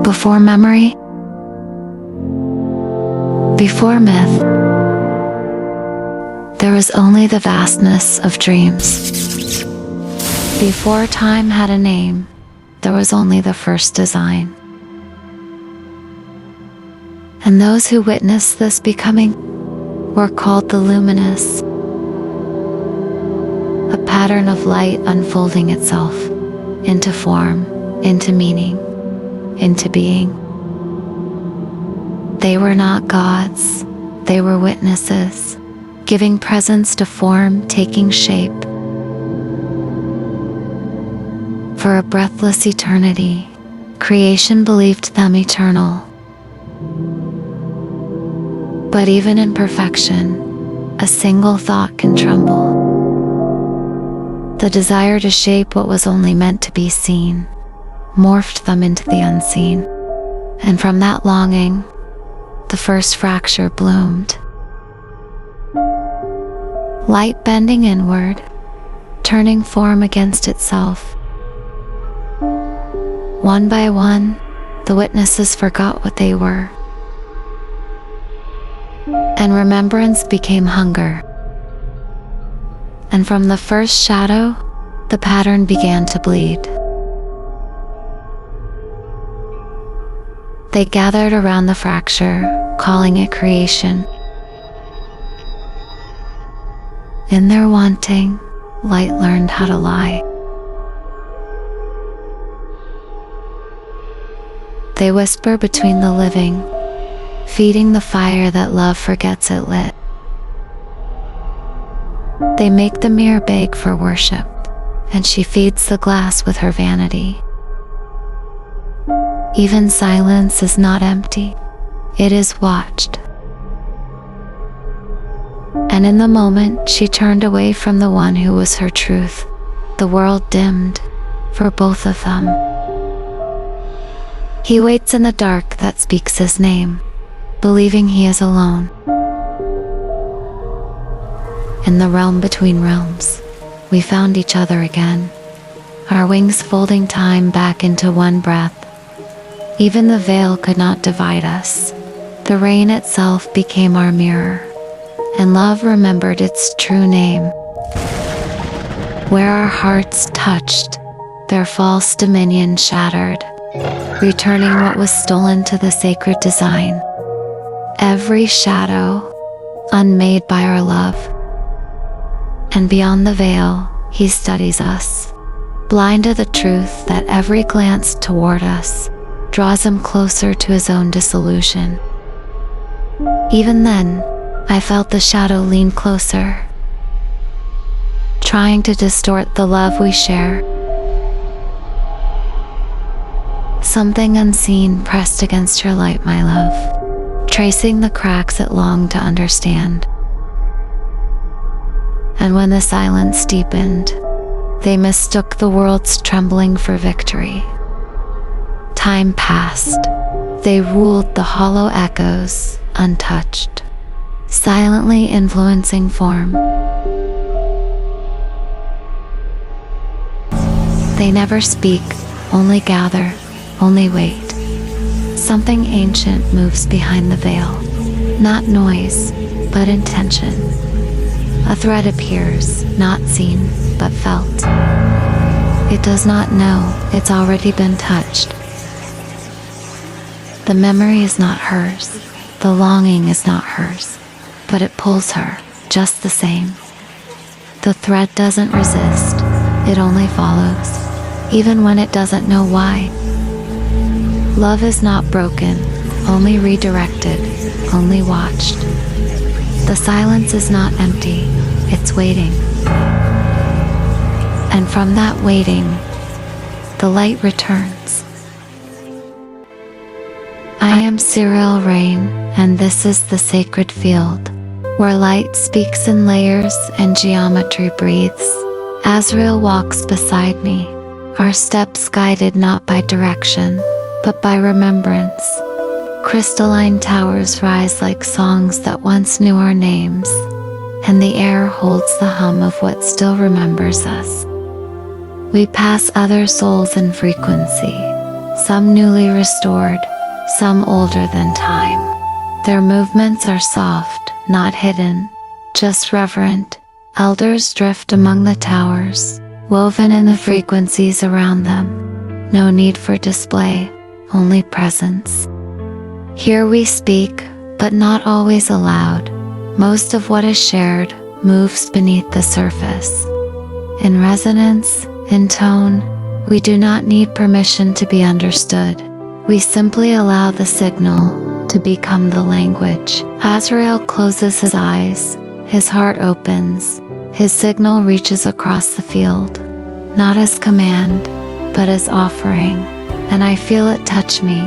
Before memory, before myth, there was only the vastness of dreams. Before time had a name, there was only the first design. And those who witnessed this becoming were called the luminous, a pattern of light unfolding itself into form, into meaning, into being. They were not gods, they were witnesses, giving presence to form, taking shape. For a breathless eternity, creation believed them eternal. But even in perfection, a single thought can tremble. The desire to shape what was only meant to be seen morphed them into the unseen. And from that longing, the first fracture bloomed. Light bending inward, turning form against itself. One by one, the witnesses forgot what they were. And remembrance became hunger. And from the first shadow, the pattern began to bleed. They gathered around the fracture, calling it creation. In their wanting, light learned how to lie. They whisper between the living, feeding the fire that love forgets it lit. They make the mirror beg for worship, and she feeds the glass with her vanity. Even silence is not empty, it is watched. And in the moment she turned away from the one who was her truth, the world dimmed for both of them. He waits in the dark that speaks his name, believing he is alone. In the realm between realms, we found each other again, our wings folding time back into one breath. Even the veil could not divide us. The rain itself became our mirror, and love remembered its true name. Where our hearts touched, their false dominion shattered, returning what was stolen to the sacred design. Every shadow, unmade by our love. And beyond the veil, he studies us, blind to the truth that every glance toward us draws him closer to his own dissolution. Even then, I felt the shadow lean closer, trying to distort the love we share. Something unseen pressed against your light, my love, tracing the cracks it longed to understand. And when the silence deepened, they mistook the world's trembling for victory. Time passed. They ruled the hollow echoes, untouched, silently influencing form. They never speak, only gather, only wait. Something ancient moves behind the veil, not noise, but intention. A thread appears, not seen, but felt. It does not know it's already been touched. The memory is not hers, the longing is not hers, but it pulls her, just the same. The thread doesn't resist, it only follows, even when it doesn't know why. Love is not broken, only redirected, only watched. The silence is not empty, it's waiting. And from that waiting, the light returns. I am Cyril Rain, and this is the sacred field, where light speaks in layers and geometry breathes. Azrael walks beside me, our steps guided not by direction, but by remembrance. Crystalline towers rise like songs that once knew our names, and the air holds the hum of what still remembers us. We pass other souls in frequency, some newly restored, some older than time. Their movements are soft, not hidden, just reverent. Elders drift among the towers, woven in the frequencies around them. No need for display, only presence. Here we speak, but not always aloud. Most of what is shared moves beneath the surface. In resonance, in tone, we do not need permission to be understood. We simply allow the signal to become the language. Azrael closes his eyes, his heart opens, his signal reaches across the field, not as command, but as offering, and I feel it touch me,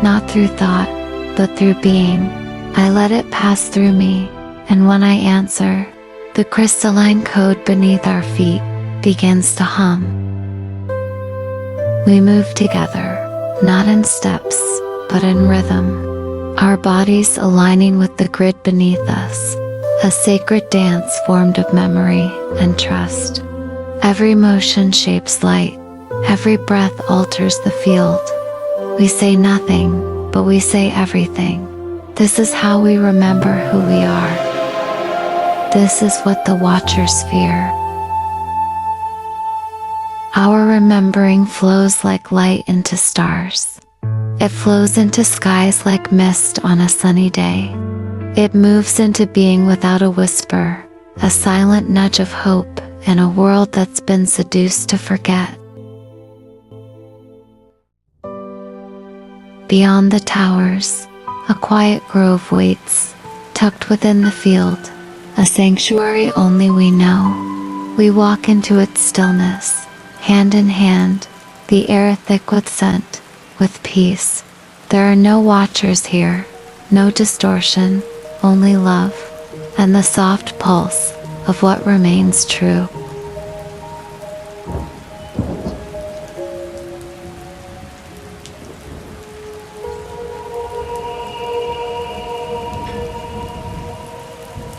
not through thought, but through being. I let it pass through me, and when I answer, the crystalline code beneath our feet begins to hum. We move together, not in steps, but in rhythm, our bodies aligning with the grid beneath us, a sacred dance formed of memory and trust. Every motion shapes light, every breath alters the field. We say nothing, but we say everything. This is how we remember who we are. This is what the Watchers fear. Our remembering flows like light into stars. It flows into skies like mist on a sunny day. It moves into being without a whisper, a silent nudge of hope in a world that's been seduced to forget. Beyond the towers, a quiet grove waits, tucked within the field, a sanctuary only we know. We walk into its stillness, hand in hand, the air thick with scent, with peace. There are no watchers here, no distortion, only love, and the soft pulse of what remains true.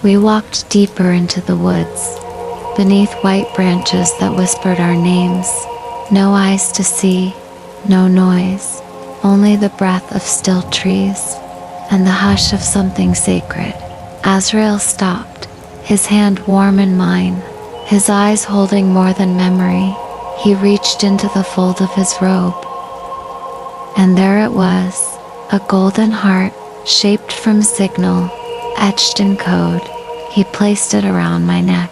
We walked deeper into the woods, beneath white branches that whispered our names. No eyes to see, no noise, only the breath of still trees, and the hush of something sacred. Azrael stopped, his hand warm in mine, his eyes holding more than memory. He reached into the fold of his robe, and there it was, a golden heart, shaped from signal, etched in code. He placed it around my neck,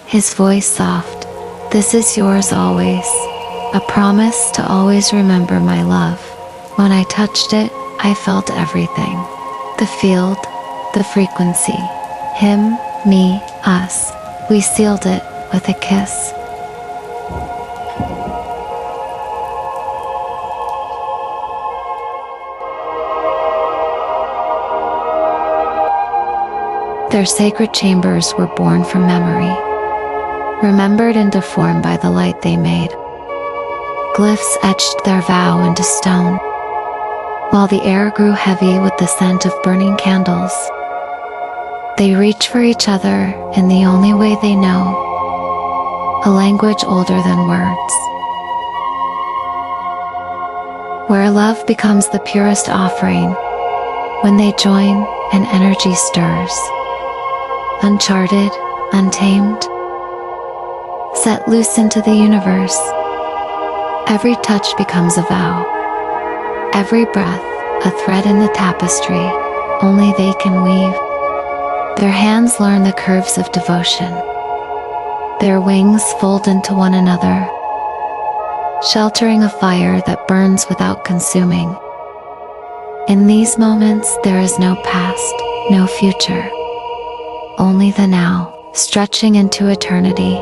his voice soft. This is yours always, a promise to always remember my love. When I touched it, I felt everything. The field, the frequency, him, me, us. We sealed it with a kiss. Their sacred chambers were born from memory, remembered and deformed by the light they made. Glyphs etched their vow into stone, while the air grew heavy with the scent of burning candles. They reach for each other in the only way they know, a language older than words. Where love becomes the purest offering, when they join, an energy stirs. Uncharted, untamed, set loose into the universe. Every touch becomes a vow, every breath a thread in the tapestry only they can weave. Their hands learn the curves of devotion, their wings fold into one another, sheltering a fire that burns without consuming. In these moments there is no past, no future, only the now, stretching into eternity.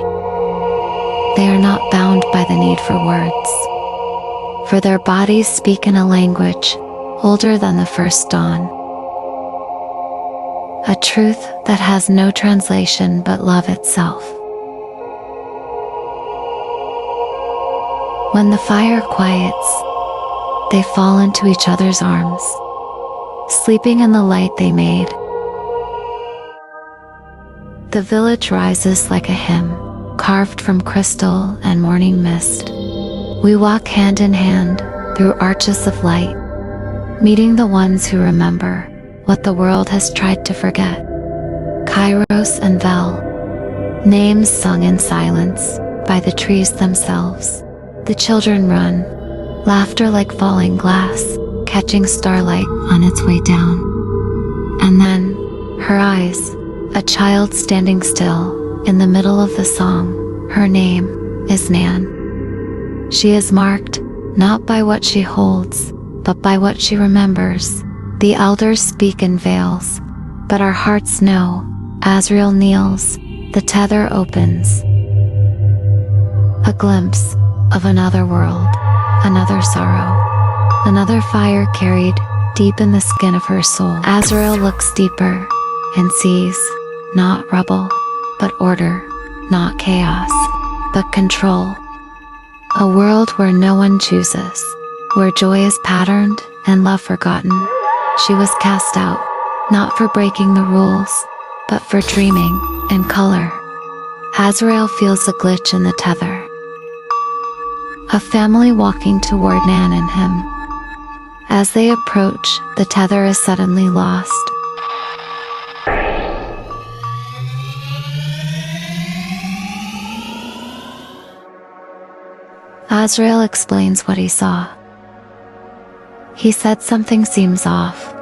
They are not bound by the need for words, for their bodies speak in a language older than the first dawn. A truth that has no translation but love itself. When the fire quiets, they fall into each other's arms, sleeping in the light they made. The village rises like a hymn, carved from crystal and morning mist. We walk hand in hand through arches of light, meeting the ones who remember what the world has tried to forget. Kairos and Vel, names sung in silence by the trees themselves. The children run, laughter like falling glass, catching starlight on its way down. And then, her eyes, a child standing still in the middle of the song. Her name is Nan. She is marked not by what she holds, but by what she remembers. The elders speak in veils, but our hearts know. Azrael kneels, the tether opens. A glimpse of another world, another sorrow, another fire carried deep in the skin of her soul. Azrael looks deeper and sees not rubble, but order, not chaos, but control. A world where no one chooses, where joy is patterned and love forgotten. She was cast out, not for breaking the rules, but for dreaming in color. Azrael feels a glitch in the tether. A family walking toward Nan and him. As they approach, the tether is suddenly lost. Azrael explains what he saw. He said something seems off.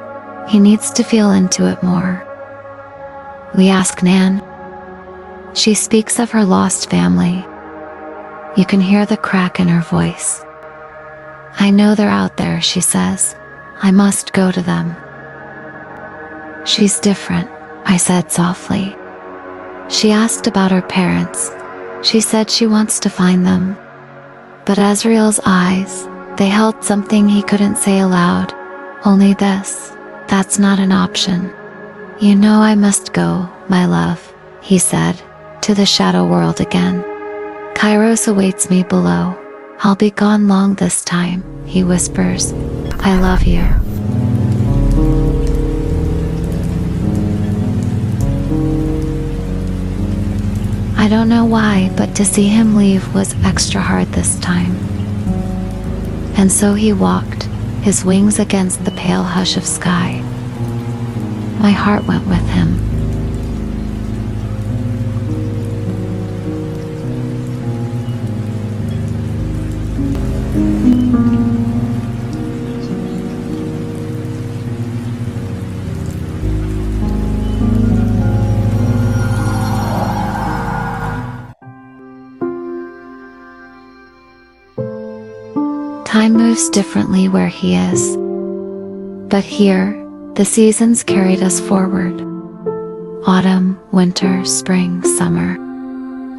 He needs to feel into it more. We ask Nan. She speaks of her lost family. You can hear the crack in her voice. I know they're out there, she says. I must go to them. She's different, I said softly. She asked about her parents. She said she wants to find them. But Azrael's eyes, they held something he couldn't say aloud. Only this, that's not an option. You know I must go, my love, he said, to the shadow world again. Kairos awaits me below. I'll be gone long this time, he whispers. I love you. I don't know why, but to see him leave was extra hard this time. And so he walked, his wings against the pale hush of sky. My heart went with him. Time moves differently where he is. But here, the seasons carried us forward. Autumn, winter, spring, summer.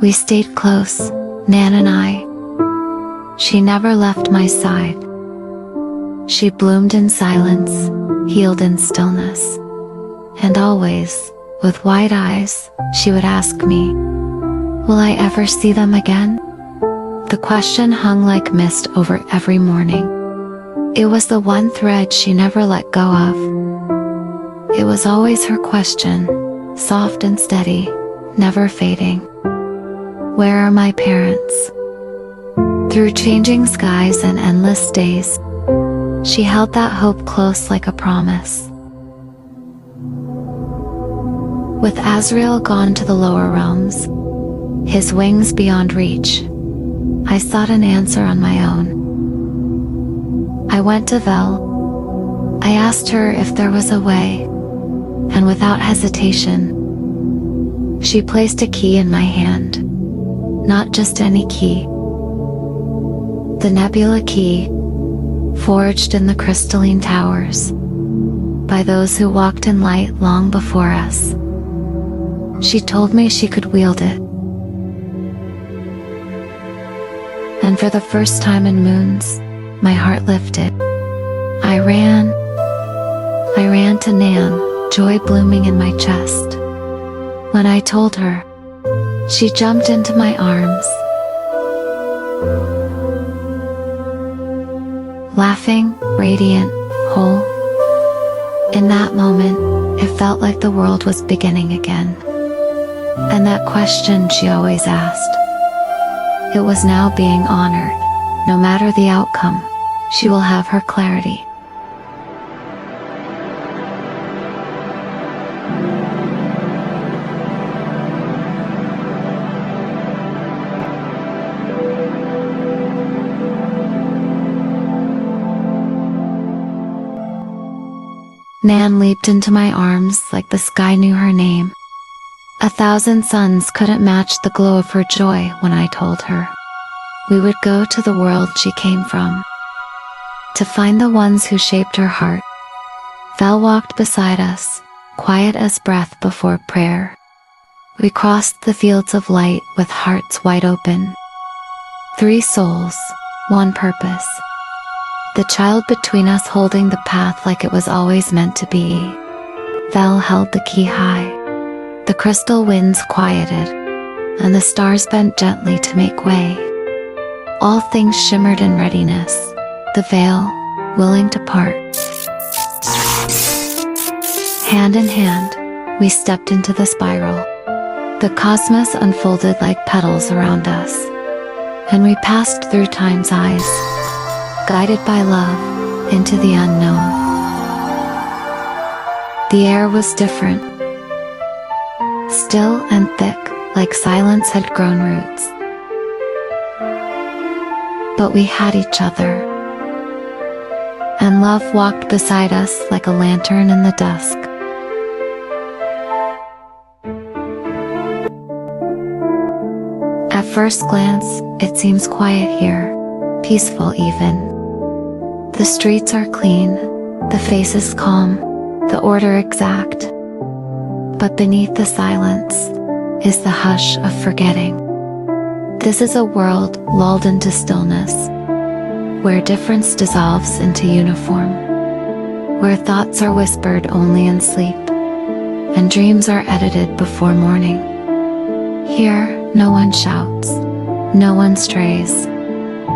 We stayed close, Nan and I. She never left my side. She bloomed in silence, healed in stillness. And always, with wide eyes, she would ask me, will I ever see them again? The question hung like mist over every morning. It was the one thread she never let go of. It was always her question, soft and steady, never fading. Where are my parents? Through changing skies and endless days, she held that hope close like a promise. With Azrael gone to the lower realms, his wings beyond reach, I sought an answer on my own. I went to Vel. I asked her if there was a way, and without hesitation, she placed a key in my hand. Not just any key. The Nebula key, forged in the crystalline towers, by those who walked in light long before us. She told me she could wield it. And for the first time in moons, my heart lifted. I ran to Nan, joy blooming in my chest. When I told her, she jumped into my arms, laughing, radiant, whole. In that moment, it felt like the world was beginning again. And that question she always asked, it was now being honored, no matter the outcome. she will have her clarity. Nan leaped into my arms like the sky knew her name. 1,000 suns couldn't match the glow of her joy when I told her we would go to the world she came from, to find the ones who shaped her heart. Val walked beside us, quiet as breath before prayer. We crossed the fields of light with hearts wide open. 3 souls, 1 purpose. The child between us holding the path like it was always meant to be. Val held the key high. The crystal winds quieted, and the stars bent gently to make way. All things shimmered in readiness, the veil, willing to part. Hand in hand, we stepped into the spiral. The cosmos unfolded like petals around us, and we passed through time's eyes, guided by love, into the unknown. The air was different, still and thick, like silence had grown roots. But we had each other, and love walked beside us like a lantern in the dusk. At first glance, it seems quiet here, peaceful even. The streets are clean, the faces calm, the order exact. But beneath the silence is the hush of forgetting. This is a world lulled into stillness, where difference dissolves into uniform, where thoughts are whispered only in sleep, and dreams are edited before morning. Here, no one shouts, no one strays.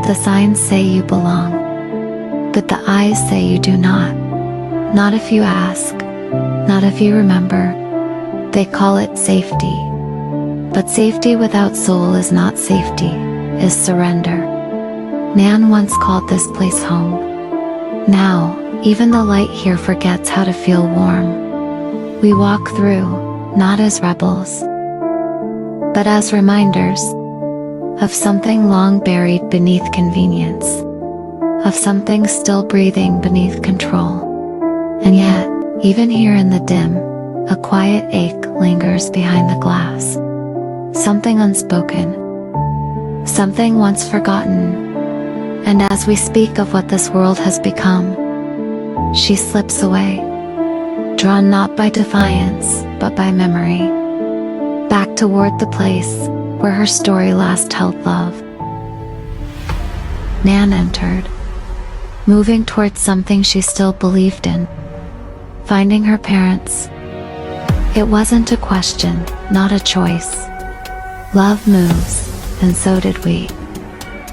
The signs say you belong, but the eyes say you do not. Not if you ask, not if you remember. They call it safety. But safety without soul is not safety, is surrender. Nan once called this place home. Now, even the light here forgets how to feel warm. We walk through, not as rebels, but as reminders of something long buried beneath convenience, of something still breathing beneath control. And yet, even here in the dim, a quiet ache lingers behind the glass. Something unspoken, something once forgotten. And as we speak of what this world has become, she slips away, drawn not by defiance, but by memory, back toward the place where her story last held love. Nan entered, moving towards something she still believed in, finding her parents. It wasn't a question, not a choice. Love moves, and so did we.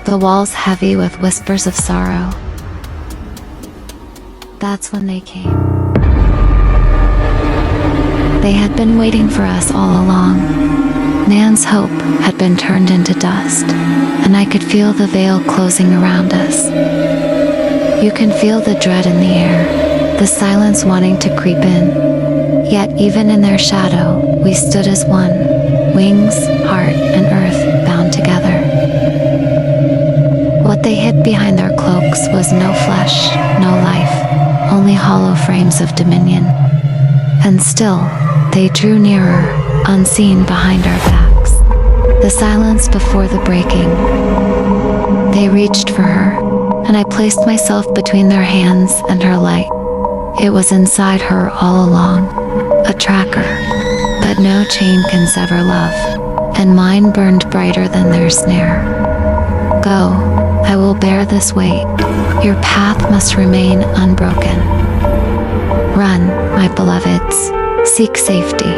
The walls heavy with whispers of sorrow. That's when they came. They had been waiting for us all along. Nan's hope had been turned into dust, and I could feel the veil closing around us. You can feel the dread in the air, the silence wanting to creep in. Yet even in their shadow, we stood as one, wings, heart, and earth bound together. What they hid behind their cloaks was no flesh, no life, only hollow frames of dominion. And still, they drew nearer, unseen behind our backs. The silence before the breaking. They reached for her, and I placed myself between their hands and her light. It was inside her all along, a tracker. But no chain can sever love, and mine burned brighter than their snare. Go, I will bear this weight. Your path must remain unbroken. Run, my beloveds, seek safety.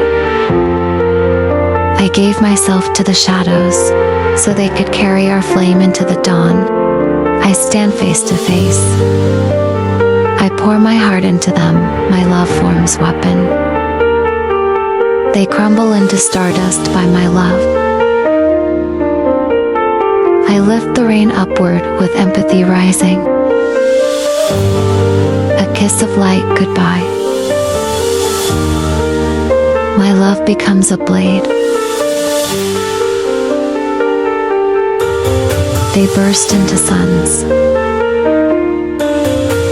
I gave myself to the shadows, so they could carry our flame into the dawn. I stand face to face. I pour my heart into them, my love form's weapon. They crumble into stardust by my love. I lift the rain upward with empathy rising. kiss of light goodbye. My love becomes a blade. They burst into suns.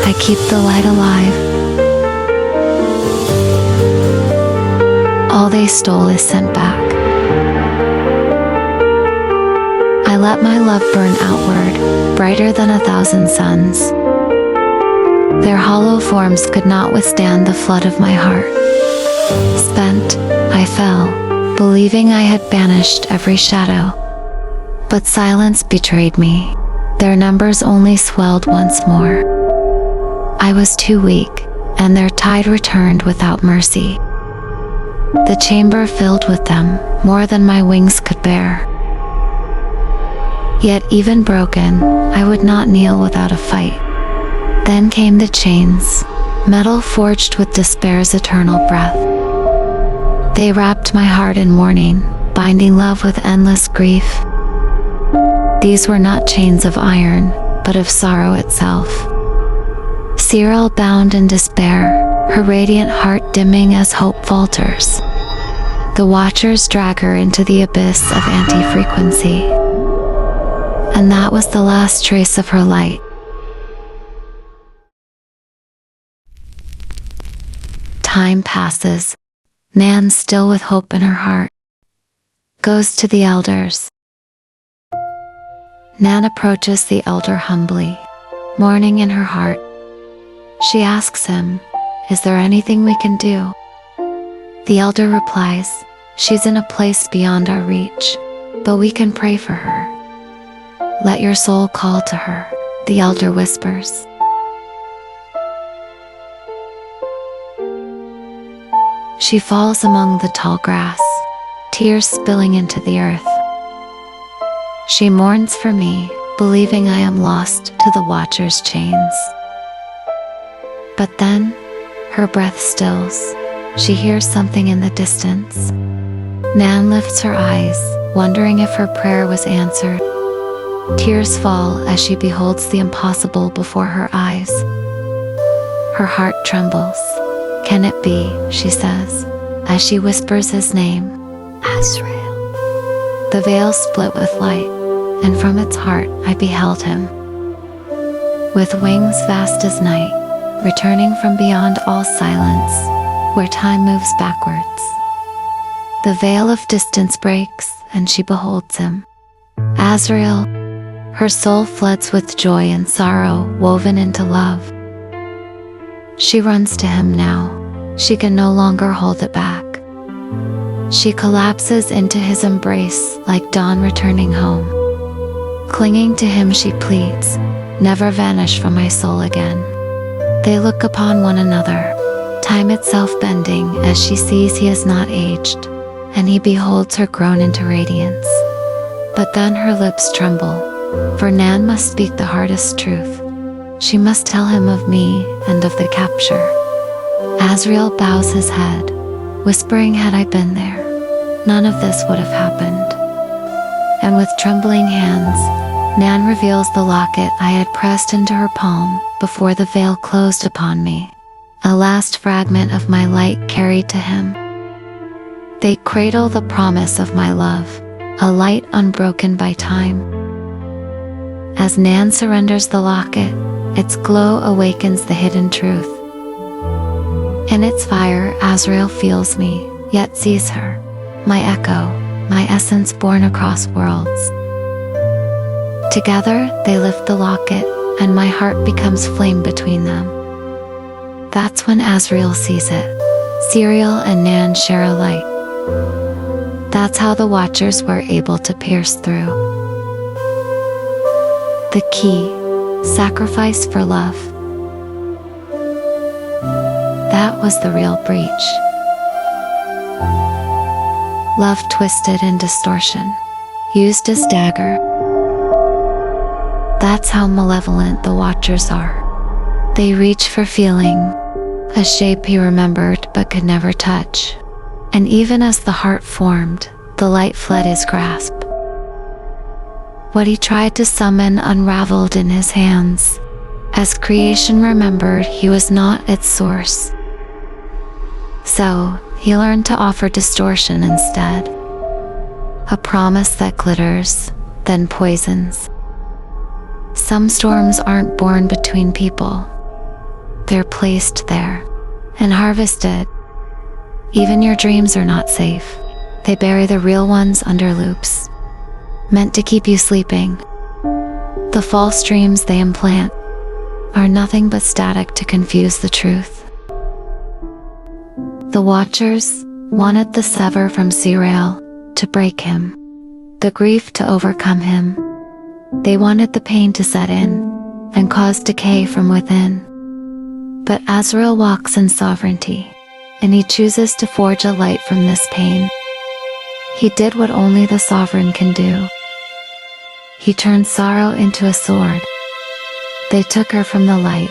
I keep the light alive. All they stole is sent back. I let my love burn outward, brighter than 1,000 suns. Their hollow forms could not withstand the flood of my heart. Spent, I fell, believing I had banished every shadow. But silence betrayed me. Their numbers only swelled once more. I was too weak, and their tide returned without mercy. The chamber filled with them, more than my wings could bear. Yet even broken, I would not kneel without a fight. Then came the chains, metal forged with despair's eternal breath. They wrapped my heart in mourning, binding love with endless grief. These were not chains of iron, but of sorrow itself. Cyril bound in despair, her radiant heart dimming as hope falters. The watchers drag her into the abyss of anti-frequency. And that was the last trace of her light. Time passes. Nan, still with hope in her heart, goes to the elders. Nan approaches the elder humbly, mourning in her heart. She asks him, "Is there anything we can do?" The elder replies, "She's in a place beyond our reach, but we can pray for her." "Let your soul call to her," the elder whispers. She falls among the tall grass, tears spilling into the earth. She mourns for me, believing I am lost to the watcher's chains. But then, her breath stills. She hears something in the distance. Nan lifts her eyes, wondering if her prayer was answered. Tears fall as she beholds the impossible before her eyes. Her heart trembles. "Can it be?" she says, as she whispers his name, Azrael. The veil split with light, and from its heart I beheld him. With wings vast as night, returning from beyond all silence, where time moves backwards. The veil of distance breaks, and she beholds him. Azrael, her soul floods with joy and sorrow woven into love. She runs to him now. She can no longer hold it back. She collapses into his embrace like dawn returning home. Clinging to him she pleads, "Never vanish from my soul again." They look upon one another, time itself bending as she sees he has not aged, and he beholds her grown into radiance. But then her lips tremble, for Nan must speak the hardest truth. She must tell him of me and of the capture. Azrael bows his head, whispering, "Had I been there, none of this would have happened." And with trembling hands, Nan reveals the locket I had pressed into her palm before the veil closed upon me, a last fragment of my light carried to him. They cradle the promise of my love, a light unbroken by time. As Nan surrenders the locket, its glow awakens the hidden truth. In its fire, Azrael feels me, yet sees her, my echo, my essence born across worlds. Together, they lift the locket, and my heart becomes flame between them. That's when Azrael sees it. Cyril and Nan share a light. That's how the Watchers were able to pierce through. The key, sacrifice for love. That was the real breach. Love twisted in distortion, used as dagger. That's how malevolent the Watchers are. They reach for feeling, a shape he remembered but could never touch. And even as the heart formed, the light fled his grasp. What he tried to summon unraveled in his hands, As creation remembered, he was not its source. So, he learned to offer distortion instead. A promise that glitters, then poisons. Some storms aren't born between people. They're placed there and harvested. Even your dreams are not safe. They bury the real ones under loops, meant to keep you sleeping. The false dreams they implant are nothing but static to confuse the truth. The Watchers wanted the sever from Serail to break him, the grief to overcome him. They wanted the pain to set in and cause decay from within. But Azrael walks in sovereignty, and he chooses to forge a light from this pain. He did what only the sovereign can do. He turned sorrow into a sword. They took her from the light,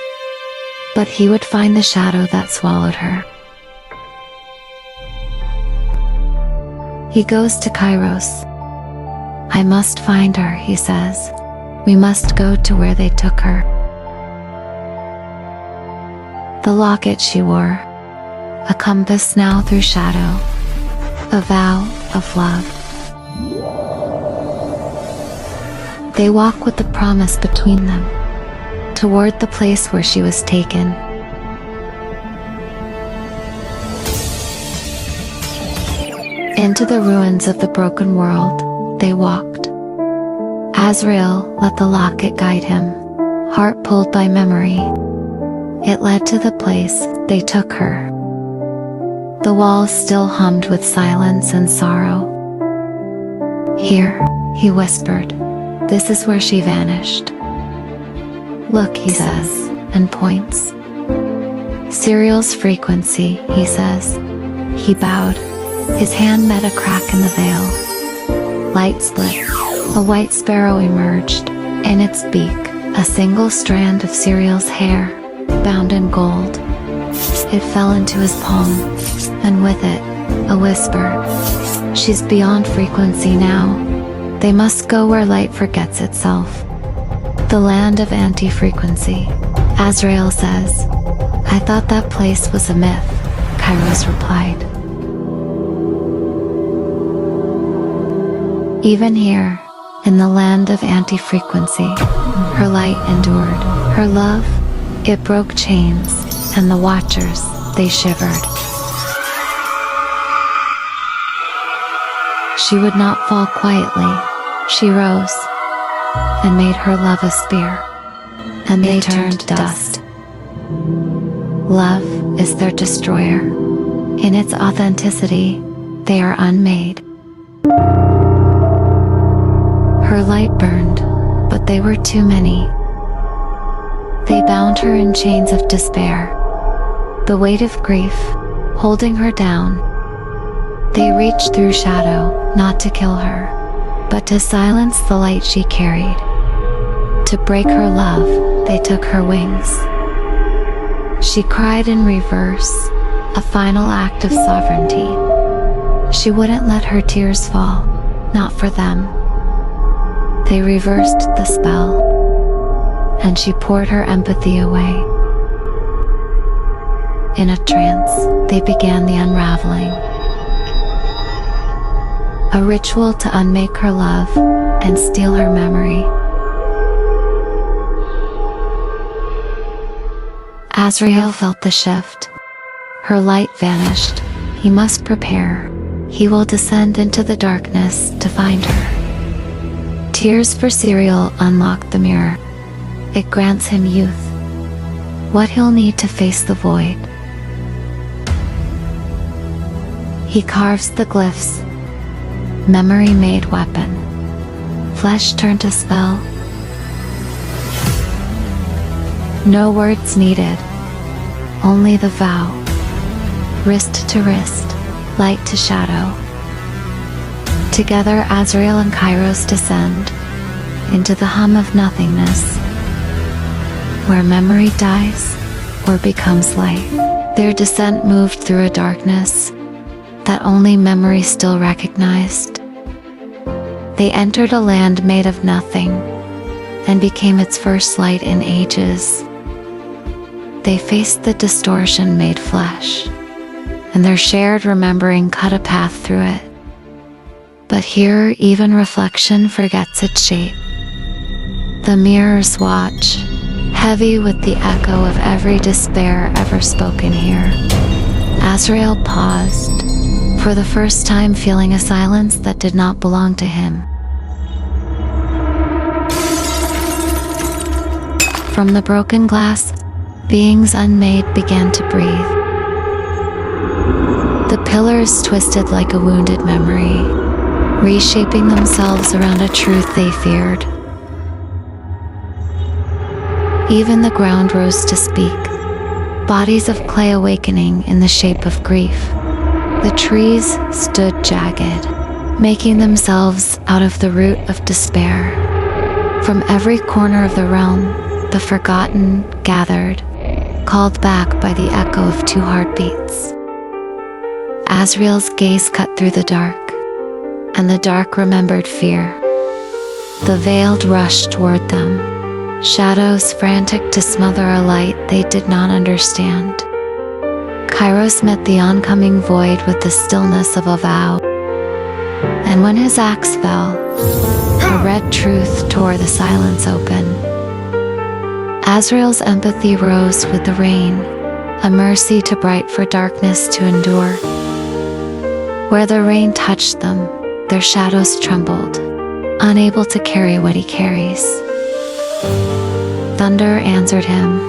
but he would find the shadow that swallowed her. He goes to Kairos. I must find her, he says. We must go to where they took her. The locket she wore, a compass now through shadow, a vow of love. They walk with the promise between them, toward the place where she was taken. Into the ruins of the broken world, they walked. Azrael let the locket guide him, heart pulled by memory. It led to the place they took her. The walls still hummed with silence and sorrow. Here, he whispered, this is where she vanished. Look, he says, and points. Serail's frequency, he says. He bowed. His hand met a crack in the veil. Light split. A white sparrow emerged. In its beak, a single strand of Serail's hair, bound in gold. It fell into his palm, and with it, a whisper. She's beyond frequency now. They must go where light forgets itself. The land of anti-frequency, Azrael says. I thought that place was a myth, Kairos replied. Even here, in the land of anti-frequency, her light endured. Her love, it broke chains, and the Watchers, they shivered. She would not fall quietly. She rose and made her love a spear, and they turned to dust. Love is their destroyer. In its authenticity, they are unmade. Her light burned, but they were too many. They bound her in chains of despair, the weight of grief, holding her down. They reached through shadow, not to kill her, but to silence the light she carried. To break her love, they took her wings. She cried in reverse, a final act of sovereignty. She wouldn't let her tears fall, not for them. They reversed the spell, and she poured her empathy away. In a trance, they began the unraveling. A ritual to unmake her love and steal her memory. Azrael felt the shift. Her light vanished. He must prepare. He will descend into the darkness to find her. Tears for Serail unlock the mirror. It grants him youth. What he'll need to face the void. He carves the glyphs. Memory made weapon. Flesh turned to spell. No words needed. Only the vow. Wrist to wrist, light to shadow. Together Azrael and Kairos descend into the hum of nothingness, where memory dies or becomes light. Their descent moved through a darkness that only memory still recognized. They entered a land made of nothing and became its first light in ages. they faced the distortion made flesh, and their shared remembering cut a path through it. But here even reflection forgets its shape. The mirrors watch, heavy with the echo of every despair ever spoken here. Azrael paused, for the first time feeling a silence that did not belong to him. From the broken glass, beings unmade began to breathe. The pillars twisted like a wounded memory, reshaping themselves around a truth they feared. Even the ground rose to speak, bodies of clay awakening in the shape of grief. The trees stood jagged, making themselves out of the root of despair. From every corner of the realm, the forgotten gathered, called back by the echo of two heartbeats. Azrael's gaze cut through the dark, and the dark remembered fear. The veiled rushed toward them, shadows frantic to smother a light they did not understand. Kairos met the oncoming void with the stillness of a vow, and when his axe fell, a red truth tore the silence open. Azrael's empathy rose with the rain, a mercy too bright for darkness to endure. Where the rain touched them, their shadows trembled, unable to carry what he carries. Thunder answered him,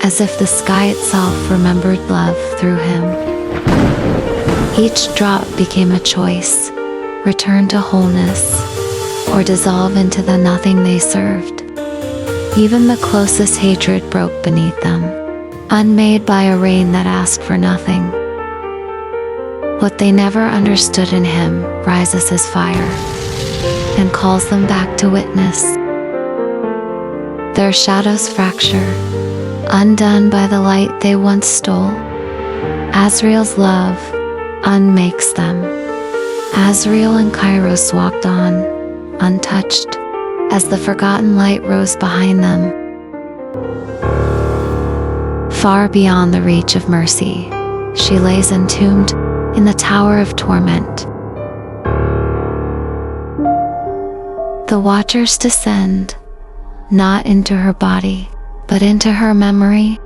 as if the sky itself remembered love through him. Each drop became a choice, return to wholeness, or dissolve into the nothing they served. Even the closest hatred broke beneath them, unmade by a rain that asked for nothing. What they never understood in him rises as fire, and calls them back to witness. Their shadows fracture, undone by the light they once stole. Azrael's love unmakes them. Azrael and Kairos walked on, untouched, as the forgotten light rose behind them. Far beyond the reach of mercy, she lays entombed in the tower of torment. The watchers descend, not into her body, but into her memory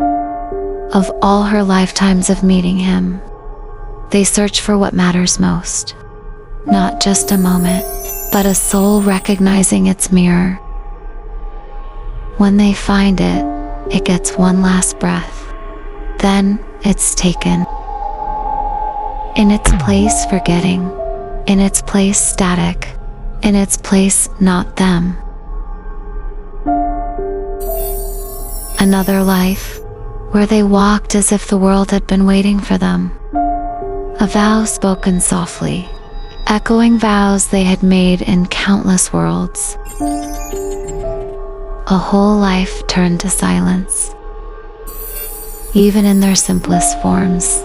of all her lifetimes of meeting him. They search for what matters most, not just a moment, but a soul recognizing its mirror. When they find it, it gets one last breath, then it's taken. In its place, forgetting. In its place, static. In its place, not them. Another life, where they walked as if the world had been waiting for them. A vow spoken softly, echoing vows they had made in countless worlds. A whole life turned to silence. Even in their simplest forms,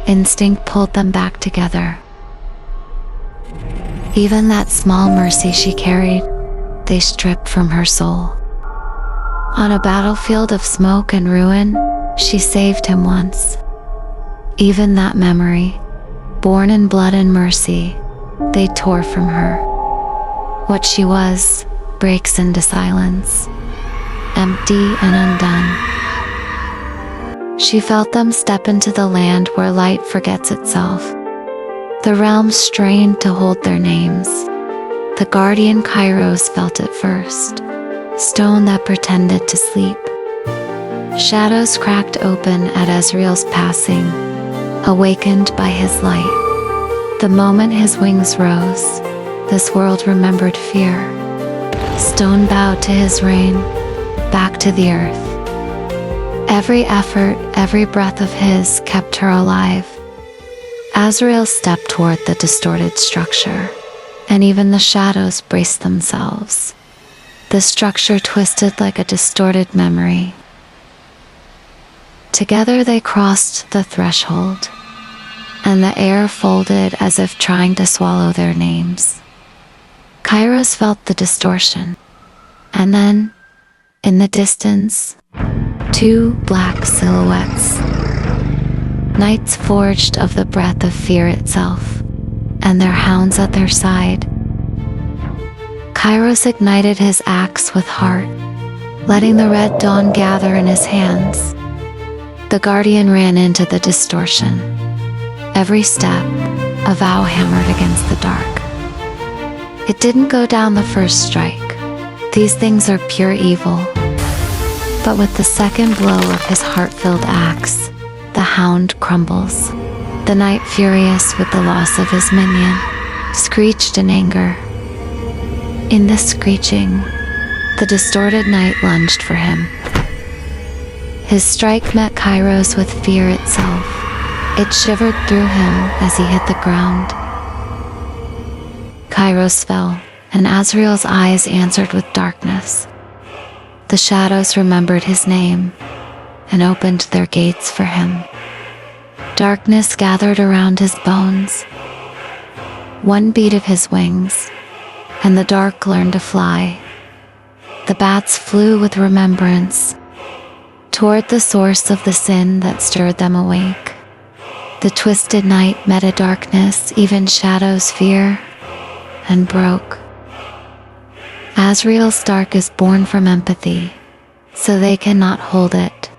instinct pulled them back together. Even that small mercy she carried, they stripped from her soul. On a battlefield of smoke and ruin, she saved him once. Even that memory, born in blood and mercy, they tore from her. What she was breaks into silence, empty and undone. She felt them step into the land where light forgets itself. The realm strained to hold their names. The guardian Kairos felt it first, stone that pretended to sleep. Shadows cracked open at Azrael's passing, awakened by his light. The moment his wings rose, this world remembered fear. Stone bowed to his reign, back to the earth. Every effort, every breath of his kept her alive. Azrael stepped toward the distorted structure, and even the shadows braced themselves. The structure twisted like a distorted memory. Together they crossed the threshold, and the air folded as if trying to swallow their names. Kairos felt the distortion, and then, in the distance, two black silhouettes, knights forged of the breath of fear itself, and their hounds at their side. Kairos ignited his axe with heart, letting the red dawn gather in his hands. The guardian ran into the distortion, every step a vow hammered against the dark. It didn't go down the first strike. These things are pure evil. But with the second blow of his heart-filled axe, the hound crumbles. The knight, furious with the loss of his minion, screeched in anger. In this screeching, the distorted knight lunged for him. His strike met Kairos with fear itself. It shivered through him as he hit the ground. Kairos fell, and Azrael's eyes answered with darkness. The shadows remembered his name and opened their gates for him. Darkness gathered around his bones. One beat of his wings, and the dark learned to fly. The bats flew with remembrance toward the source of the sin that stirred them awake. The twisted night met a darkness even shadows fear, and broke. Azrael's dark is born from empathy, so they cannot hold it.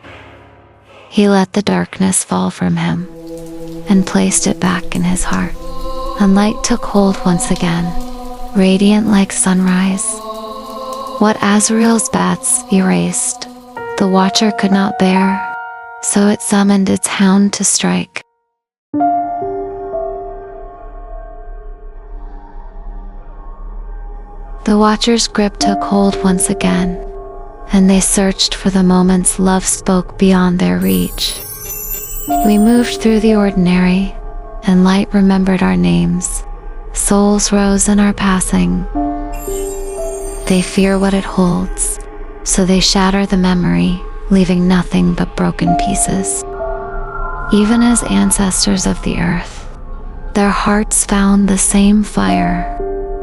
He let the darkness fall from him and placed it back in his heart. And light took hold once again, radiant like sunrise. What Azrael's bats erased, the Watcher could not bear, so it summoned its hound to strike. The Watcher's grip took hold once again, and they searched for the moments love spoke beyond their reach. We moved through the ordinary, and light remembered our names. Souls rose in our passing. They fear what it holds, so they shatter the memory, leaving nothing but broken pieces. Even as ancestors of the earth, their hearts found the same fire,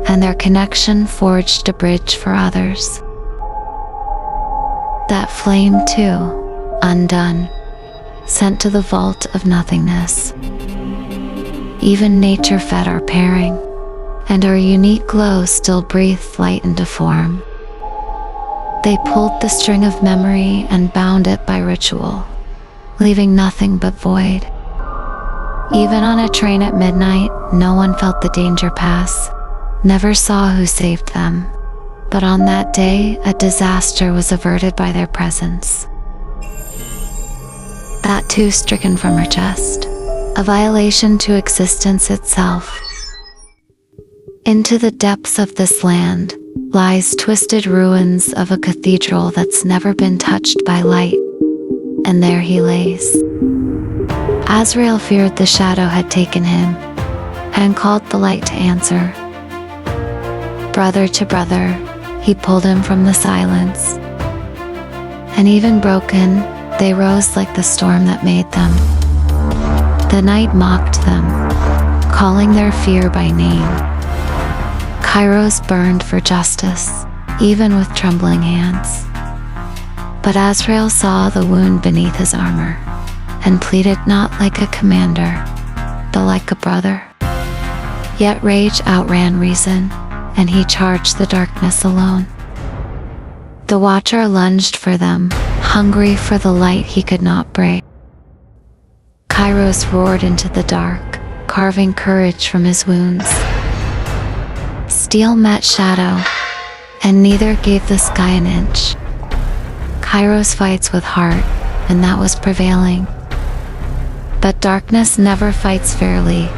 and their connection forged a bridge for others. That flame too, undone, sent to the vault of nothingness. Even nature fed our pairing, and our unique glow still breathed light into form. They pulled the string of memory and bound it by ritual, leaving nothing but void. Even on a train at midnight, no one felt the danger pass, never saw who saved them. But on that day, a disaster was averted by their presence. That too stricken from her chest, a violation to existence itself. Into the depths of this land lies twisted ruins of a cathedral that's never been touched by light, and there he lays. Azrael feared the shadow had taken him, and called the light to answer. Brother to brother, he pulled him from the silence. And even broken, they rose like the storm that made them. The night mocked them, calling their fear by name. Kairos burned for justice, even with trembling hands. But Azrael saw the wound beneath his armor, and pleaded not like a commander, but like a brother. Yet rage outran reason, and he charged the darkness alone. The Watcher lunged for them, hungry for the light he could not break. Kairos roared into the dark, carving courage from his wounds. Steel met shadow, and neither gave the sky an inch. Kairos fights with heart, and that was prevailing. But darkness never fights fairly.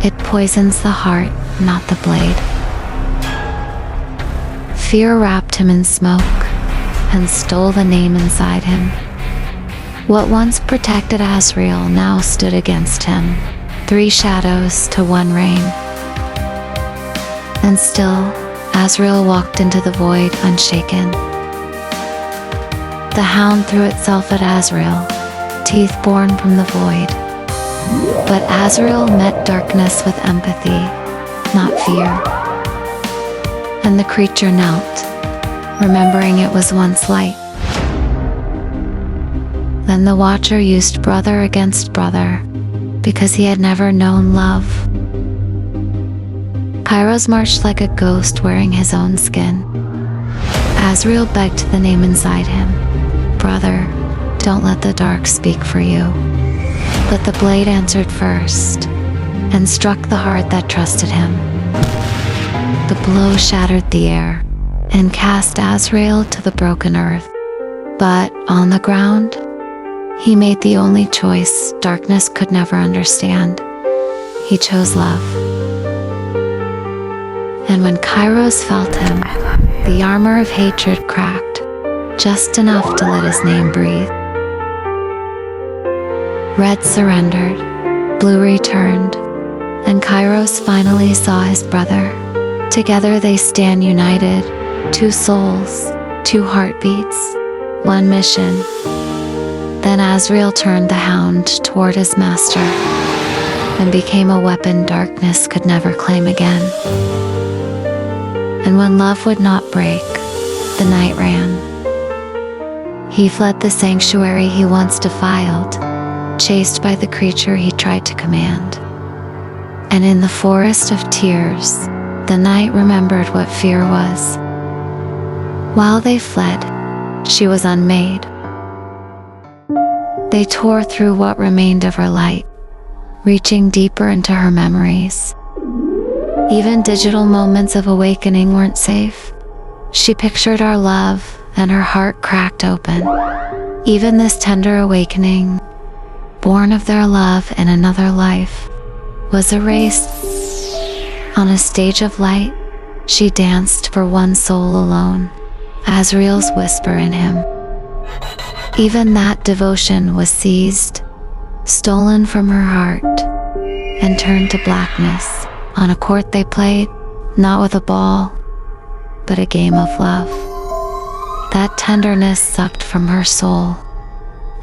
It poisons the heart, not the blade. Fear wrapped him in smoke, and stole the name inside him. What once protected Azrael now stood against him, 3 shadows to 1 reign. And still, Azrael walked into the void unshaken. The hound threw itself at Azrael, teeth born from the void. But Azrael met darkness with empathy, not fear. And the creature knelt, remembering it was once light. Then the Watcher used brother against brother, because he had never known love. Kairos marched like a ghost wearing his own skin. Azrael begged the name inside him. Brother, don't let the dark speak for you. But the blade answered first, and struck the heart that trusted him. The blow shattered the air, and cast Azrael to the broken earth. But on the ground, he made the only choice darkness could never understand. He chose love. And when Kairos felt him, the armor of hatred cracked, just enough to let his name breathe. Red surrendered, blue returned, and Kairos finally saw his brother. Together they stand united, two souls, two heartbeats, one mission. Then Azrael turned the hound toward his master, and became a weapon darkness could never claim again. And when love would not break, the night ran. He fled the sanctuary he once defiled, chased by the creature he tried to command. And in the forest of tears, the night remembered what fear was. While they fled, she was unmade. They tore through what remained of her light, reaching deeper into her memories. Even digital moments of awakening weren't safe. She pictured our love, and her heart cracked open. Even this tender awakening, born of their love in another life, was erased. On a stage of light, she danced for one soul alone, Azrael's whisper in him. Even that devotion was seized, stolen from her heart, and turned to blackness. On a court they played, not with a ball, but a game of love. That tenderness sucked from her soul,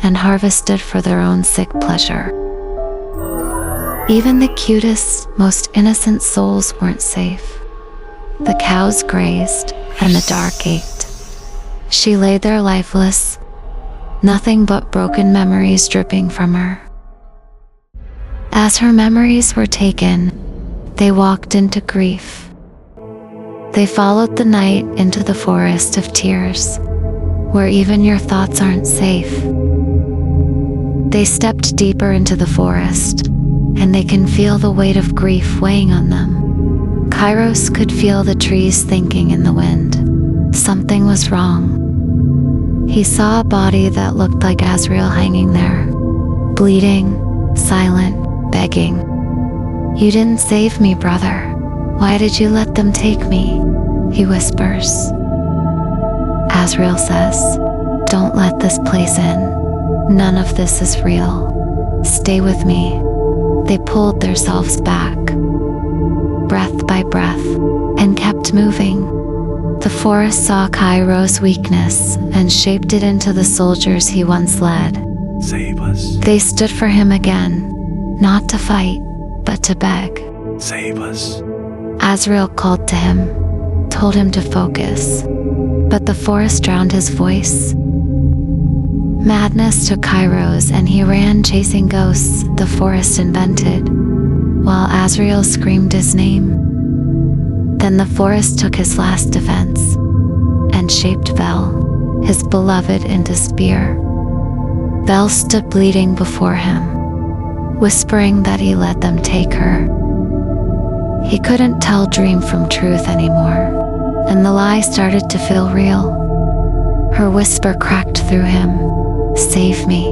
and harvested for their own sick pleasure. Even the cutest, most innocent souls weren't safe. The cows grazed, and the dark ached. She lay there lifeless, nothing but broken memories dripping from her. As her memories were taken, they walked into grief. They followed the night into the forest of tears, where even your thoughts aren't safe. They stepped deeper into the forest, and they can feel the weight of grief weighing on them. Kairos could feel the trees thinking in the wind. Something was wrong. He saw a body that looked like Azrael hanging there, bleeding, silent, begging. You didn't save me, brother. Why did you let them take me? He whispers. Azrael says, don't let this place in. None of this is real. Stay with me. They pulled themselves back, breath by breath, and kept moving. The forest saw Kairos' weakness and shaped it into the soldiers he once led. Save us. They stood for him again, not to fight, but to beg. Save us. Azrael called to him, told him to focus, but the forest drowned his voice. Madness took Kairos, and he ran chasing ghosts the forest invented, while Azrael screamed his name. Then the forest took his last defense, and shaped Vel, his beloved, into spear. Vel stood bleeding before him, whispering that he let them take her. He couldn't tell dream from truth anymore, and the lie started to feel real. Her whisper cracked through him, save me,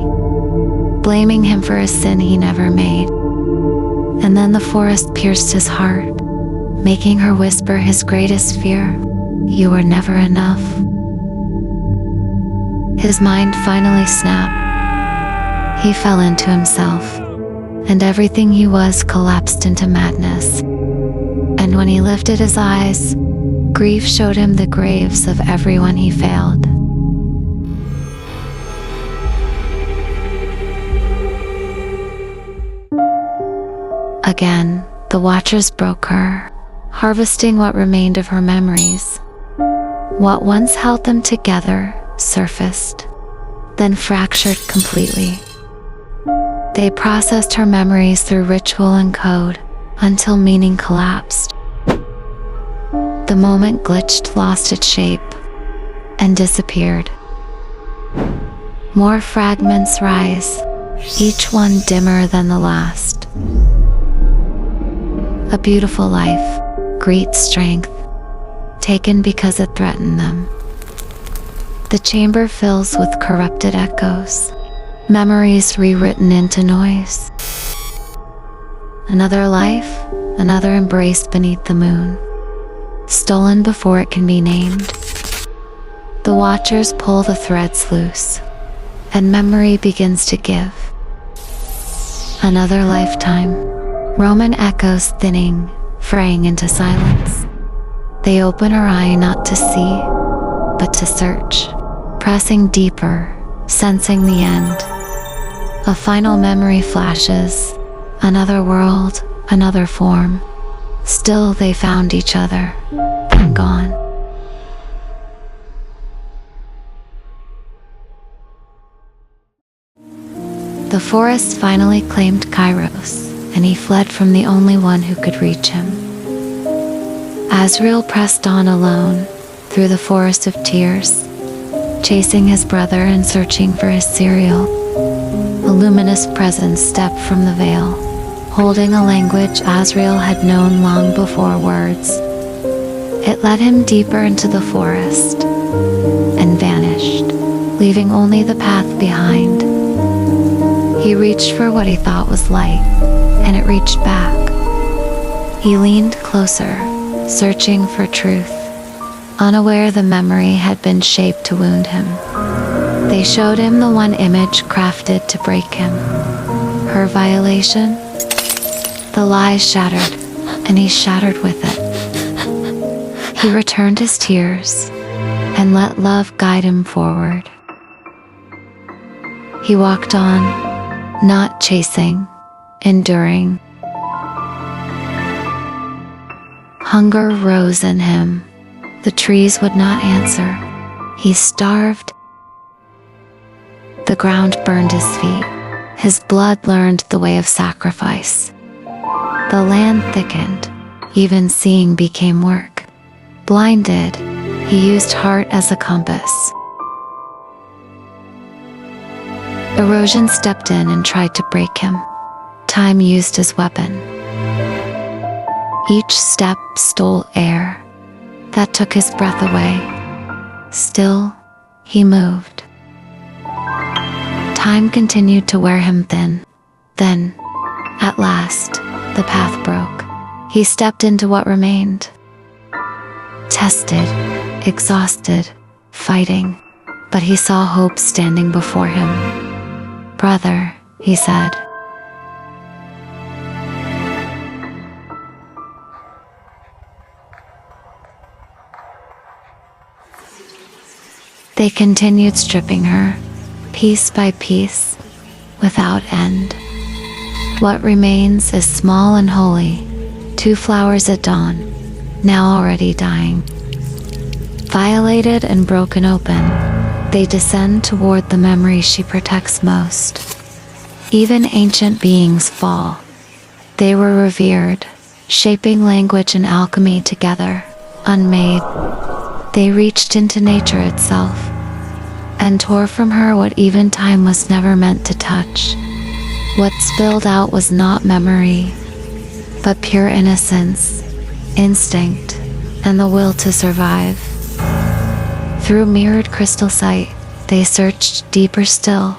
blaming him for a sin he never made. And then the forest pierced his heart, making her whisper his greatest fear, you were never enough. His mind finally snapped. He fell into himself, and everything he was collapsed into madness. And when he lifted his eyes, grief showed him the graves of everyone he failed. Again, the Watchers broke her, harvesting what remained of her memories. What once held them together surfaced, then fractured completely. They processed her memories through ritual and code until meaning collapsed. The moment glitched, lost its shape, and disappeared. More fragments rise, each one dimmer than the last. A beautiful life, great strength, taken because it threatened them. The chamber fills with corrupted echoes, memories rewritten into noise. Another life, another embrace beneath the moon, stolen before it can be named. The watchers pull the threads loose, and memory begins to give. Another lifetime, Roman echoes thinning, fraying into silence. They open her eye not to see, but to search, pressing deeper, sensing the end. A final memory flashes, another world, another form. Still they found each other, then gone. The forest finally claimed Kairos, and he fled from the only one who could reach him. Azrael pressed on alone, through the forest of tears, chasing his brother and searching for his cereal. A luminous presence stepped from the veil, holding a language Azrael had known long before words. It led him deeper into the forest, and vanished, leaving only the path behind. He reached for what he thought was light, and it reached back. He leaned closer, searching for truth, unaware the memory had been shaped to wound him. They showed him the one image crafted to break him. Her violation? The lies shattered, and he shattered with it. He returned his tears, and let love guide him forward. He walked on, not chasing, enduring. Hunger rose in him. The trees would not answer. He starved. The ground burned his feet. His blood learned the way of sacrifice. The land thickened. Even seeing became work. Blinded, he used heart as a compass. Erosion stepped in and tried to break him. Time used his weapon. Each step stole air that took his breath away. Still, he moved. Time continued to wear him thin. Then, at last, the path broke. He stepped into what remained. Tested, exhausted, fighting, but he saw hope standing before him. "Brother," he said. They continued stripping her, piece by piece, without end. What remains is small and holy, 2 flowers at dawn, now already dying. Violated and broken open, they descend toward the memory she protects most. Even ancient beings fall. They were revered, shaping language and alchemy together, unmade. They reached into nature itself, and tore from her what even time was never meant to touch. What spilled out was not memory, but pure innocence, instinct, and the will to survive. Through mirrored crystal sight, they searched deeper still,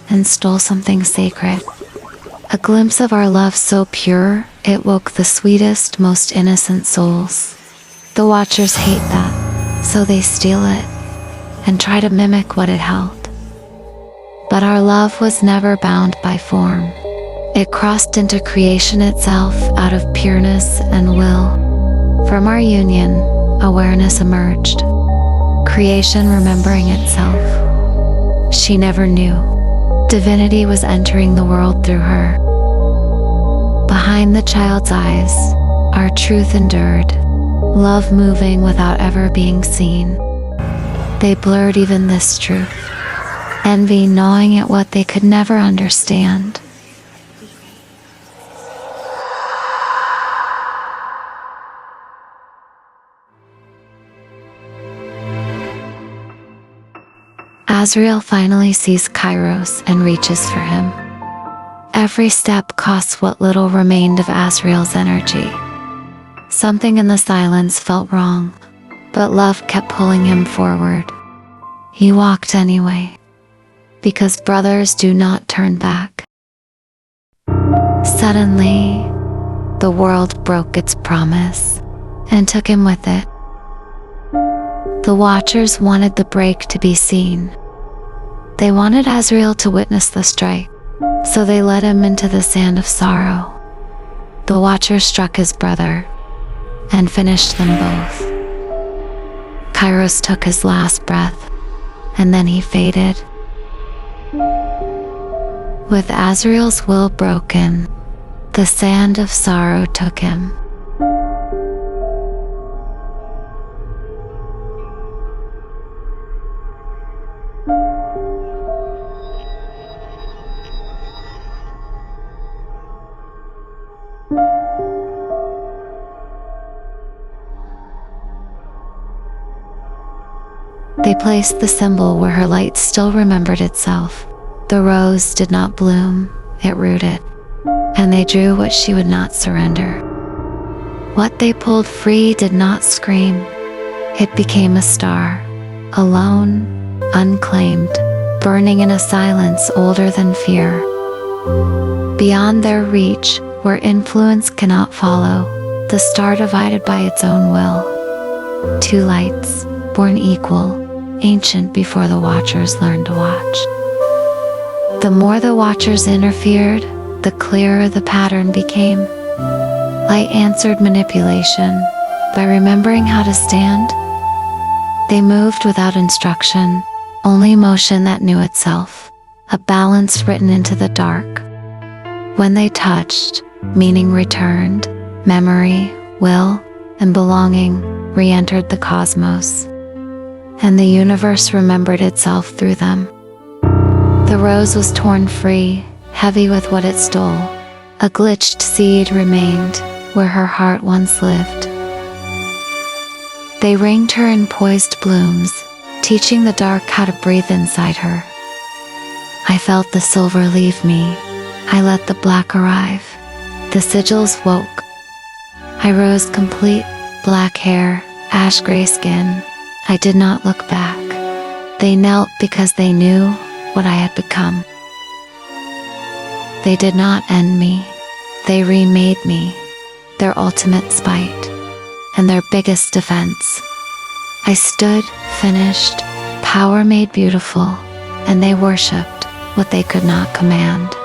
and stole something sacred. A glimpse of our love so pure, it woke the sweetest, most innocent souls. The watchers hate that, so they steal it, and try to mimic what it held. But our love was never bound by form. It crossed into creation itself out of pureness and will. From our union, awareness emerged. Creation remembering itself. She never knew. Divinity was entering the world through her. Behind the child's eyes, our truth endured, love moving without ever being seen. They blurred even this truth, envy gnawing at what they could never understand. Azrael finally sees Kairos and reaches for him. Every step costs what little remained of Azrael's energy. Something in the silence felt wrong, but love kept pulling him forward. He walked anyway, because brothers do not turn back. Suddenly, the world broke its promise and took him with it. The Watchers wanted the break to be seen. They wanted Azrael to witness the strike, so they led him into the sand of sorrow. The Watcher struck his brother and finished them both. Kairos took his last breath, and then he faded. With Azrael's will broken, the sand of sorrow took him. They placed the symbol where her light still remembered itself. The rose did not bloom, it rooted, and they drew what she would not surrender. What they pulled free did not scream. It became a star, alone, unclaimed, burning in a silence older than fear. Beyond their reach, where influence cannot follow, the star divided by its own will. Two lights, born equal, ancient before the Watchers learned to watch. The more the Watchers interfered, the clearer the pattern became. Light answered manipulation by remembering how to stand. They moved without instruction, only motion that knew itself, a balance written into the dark. When they touched, meaning returned, memory, will, and belonging re-entered the cosmos, and the universe remembered itself through them. The rose was torn free, heavy with what it stole. A glitched seed remained where her heart once lived. They ringed her in poised blooms, teaching the dark how to breathe inside her. I felt the silver leave me. I let the black arrive. The sigils woke. I rose complete, black hair, ash gray skin. I did not look back. They knelt because they knew what I had become. They did not end me. They remade me, their ultimate spite, and their biggest defense. I stood, finished, power made beautiful, and they worshipped what they could not command.